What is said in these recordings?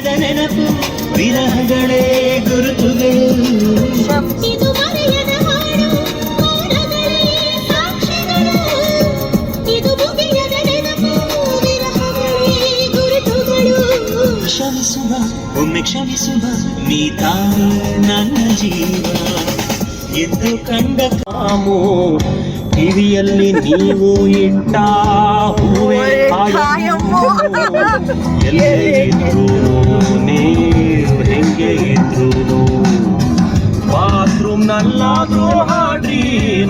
ಮುಗಿಯದ ನೆನಪು ವಿರಹಗಳೇ ಗುರುತುಗಳು ಇದು ಮರೆಯದ ಹಾಡು ಮೌನಗಳೇ ಸಾಕ್ಷಿಗಳು ಇದು ಮುಗಿಯದ ನೆನಪು ವಿರಹಗಳೇ ಗುರುತುಗಳು ಕ್ಷಮಿಸುವ ಒಮ್ಮೆ ಕ್ಷಮಿಸುವ ನೀ ತಾನೇ ನನ್ನ ಜೀವ ಎಂದು ಕಂಡ ಕಾಮು ಕಿವಿಯಲ್ಲಿ ನೀವು ಇಟ್ಟ ಹೂವೇ ಎಲ್ಲೇ ಇದ್ರು ನೀವು ಹೆಂಗೆ ಇದ್ರು ಬಾತ್ರೂಮ್ ನಲ್ಲಾದ್ರೂ ಹಾಡ್ರಿ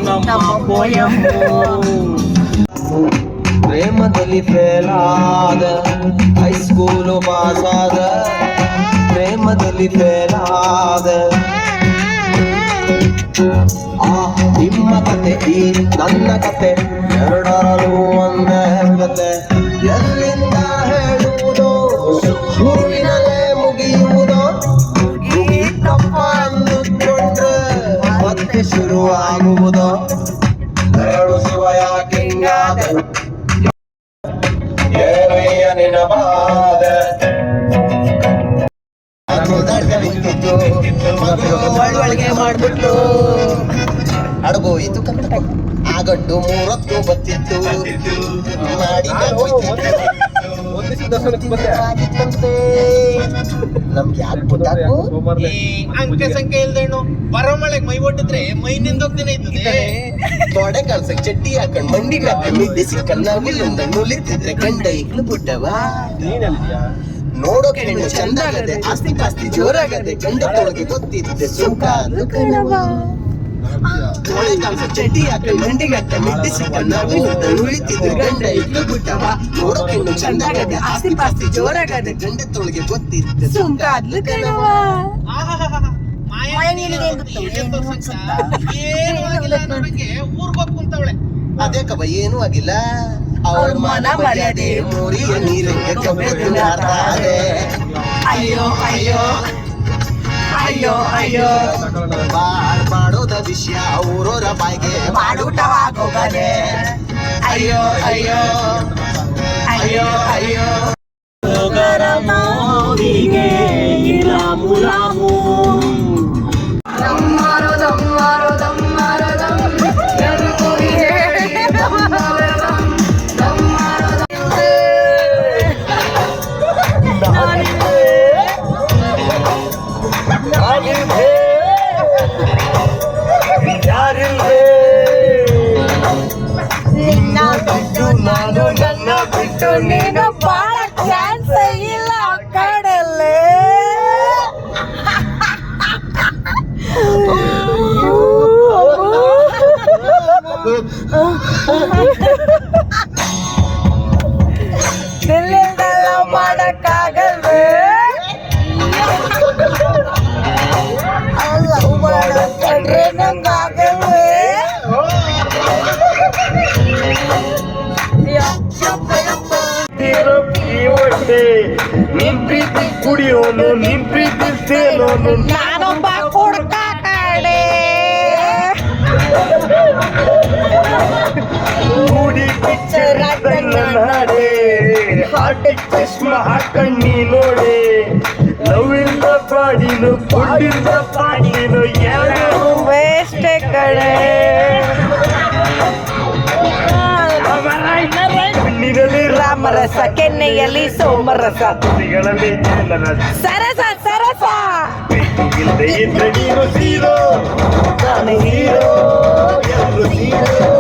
ನಮ್ಮ ಪೋಯಮ್ಮು ಪ್ರೇಮದಲ್ಲಿ ಫೇಲಾದ ಹೈಸ್ಕೂಲು ಪಾಸಾದ ಪ್ರೇಮದಲ್ಲಿ ಫೇಲಾದ ನಿಮ್ಮ ಕತೆ ಈ ನನ್ನ ಕತೆ ಎರಡರಲ್ಲೂ ಒಂದೇ ಕತೆ ಎಲ್ಲಿಂದ ಹೇಳುವುದೋ ಹೂವಿನಲ್ಲೇ ಮುಗಿಯುವುದೋ ಮುಗಿಯಿತಪ್ಪ ಅಂದುಕೊಂಡ್ರೆ ಮತ್ತೆ ಶುರುವಾಗುವುದೋ ಹೇಳು ಶಿವ ಯಾಕಿಂಗಾದ ಏನಯ್ಯ ನಿನಬಾದ ಒಳಗೆ ಮಾಡ್ಬಿಟ್ಟು ಅಡಗೋಯಿತು ಕತ್ತ ಆಗಡ್ಡು ಮೂರತ್ತು ಬತ್ತಿತ್ತು ನಮ್ಗೆ ಯಾಕೆ ಗೊತ್ತಾಗು ಅಂಕೆ ಸಂಖ್ಯೆ ಇಲ್ದೇನು ಬರೋ ಮಳೆಗೆ ಮೈ ಒಟ್ಟಿದ್ರೆ ಮೈ ನಿಂದೋಗ್ತೇನೆ ಇದ್ದದೆ ತೊಡೆ ಕಳ್ಸಕ್ ಚಡ್ಡಿ ಹಾಕೊಂಡ್ ಮಂಡಿ ಹಾಕೊಂಡ್ ನಿದ್ದೆ ಸಿಕ್ಕಲ್ಲ ನಾವಿಲ್ಲಿಂದ ನುಲಿತಿದ್ರೆ ಗಂಡ ಇಕ್ಳು ಬಿಟ್ಟವ ನೋಡೋಕೆ ಹೆಣ್ಣು ಚಂದಾಗದೆ ಆಸ್ತಿ ಪಾಸ್ತಿ ಜೋರಾಗದೆ ಗಂಡ ತೊಳಗೆ ಗೊತ್ತಿದ್ದೆ ಸುಖ ಅದು ಕಣವ ತೊಳೆ ಕಳ್ಸ ಚಡ್ಡಿ ಹಾಕೊಂಡ್ ಮಂಡಿಗೆ ಹಾಕೊಂಡ್ ನಿದ್ದೆ ಸಿಕ್ಕಲ್ಲ ನಾವಿಲ್ಲಿಂದ ನುಲಿತಿದ್ರೆ ಗಂಡ ಇಕ್ಳು ಬಿಟ್ಟವ ನೋಡೋಕೆ ಹೆಣ್ಣು ಚಂದಾಗದೆ ಆಸ್ತಿ ಪಾಸ್ತಿ ಜೋರಾಗದೆ ಗಂಡ ತೊಳಗೆ ಗೊತ್ತಿದ್ದೆ ಸುಖ ಅದು ಕಣವ ಅದೇ ಕಬ ಏನೂ ಆಗಿಲ್ಲ ಅವಳ ಮನ ಮರ್ಯಾದೆ ಮೋರಿಯ ನೀರಿಗೆ ಕಬ್ಬೆದು ನಾರ್ತಾರೆ ಅಯ್ಯೋ ಅಯ್ಯೋ ಅಯ್ಯೋ ಅಯ್ಯೋ ಬಾಳ್ ಮಾಡೋದ ವಿಷಯ ಊರೋರ ಬಾಯಿಗೆ ಮಾಡೂಟವಾಗೋಗದೆ ಅಯ್ಯೋ ಅಯ್ಯೋ ಅಯ್ಯೋ ಅಯ್ಯೋ ಹೋಗರ ಮೋದಿಗೆ ಇಲಾಮು ಲಾಮು ದಮ್ಮಾರೋ ದಮ್ಮಾರೋ ದಮ್ಮಾರೋ ದಮ್ ಯಾರು ಕೋರಿ ಹೇ ದಮ್ಮಾರೋ ದಮ್ ದಮ್ಮಾರೋ ದಮ್ ನಿನ್ನ ಬಿಟ್ಟು ನಾನು ನನ್ನ ಬಿಟ್ಟು ನೀನು ಬಾಳ ಚಾನ್ಸ್ ಇಲ್ಲ ಆ ಕಡೆಲ್ಲೇ ದಿಲ್ಲಿಂದೆಲ್ಲ ಮಾಡಕ್ಕಾಗಲ್ವೇ ಅಲ್ಲ ಮಾಡಕ್ಕಂಡ್ರೆ ನಂಗಾಗಲ್ವೇ ನಿನ್ ಪ್ರೀತಿ ಕುಡಿಯೋನು ನಿನ್ ಪ್ರೀತಿ ಸೇರೋನು ನಾನೊಬ್ಬ ಕುಡ್ಕ ಕಡೆ ಕೂಡಿ ಪಿಕ್ಚರ್ ನಾಡೆ ಹಾರ್ಟಿಗೆ ಚಶ್ಮಾ ಹಾಕಣ್ಣಿ ನೋಡಿ ಲವ್ ಇಲ್ದ ಪಾಡಿನು ಕುಡಿದ ಪಾಡಿನು ಎರಡು ವೇಸ್ಟ್ ಕಡೆ ಕಣ್ಣಿನಲ್ಲಿ ರಾಮರಸ ಕೆನ್ನೆಯಲ್ಲಿ ಸೋಮರಸ ತುದಿಗಳಲ್ಲಿ ಜೇಲರಸ ಸರಸ ಸರಸ ಇಲ್ಲದೆ ಇದ್ರೆ ನೀನು ಸೀರೋ ನಾನು ಹೀರೋ ಎಲ್ಲರೂ ಹೀರೋ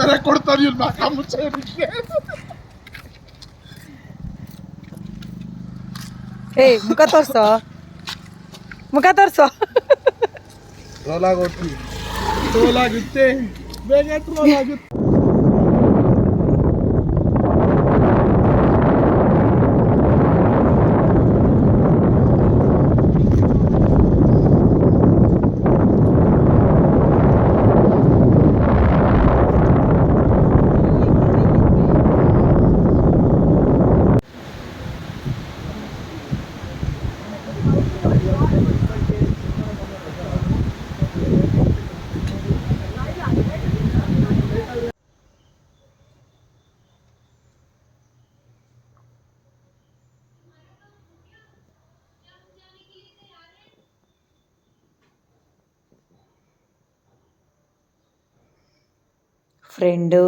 ಬೇರೆ ಕೊಡ್ತಾರೆ ಇವ್ರು ನಾಕ ಮುಚ್ಚೆ ಏಯ್ ಮುಖ ತೋರ್ಸೋ ಟ್ರೋಲ್ ಆಗುತ್ತೆ ಬೇಗ ಟ್ರೋಲ್ ಆಗುತ್ತೆ ಫ್ರೆಂಡು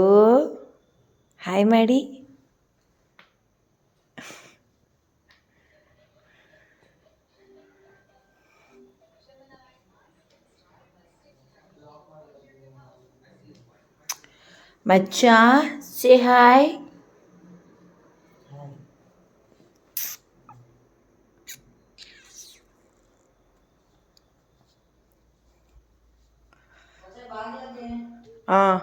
ಹಾಯ್ ಮಾಡಿ. ಮಚ್ಚ ಸೇ ಹಾಯ್. ಹಾಂ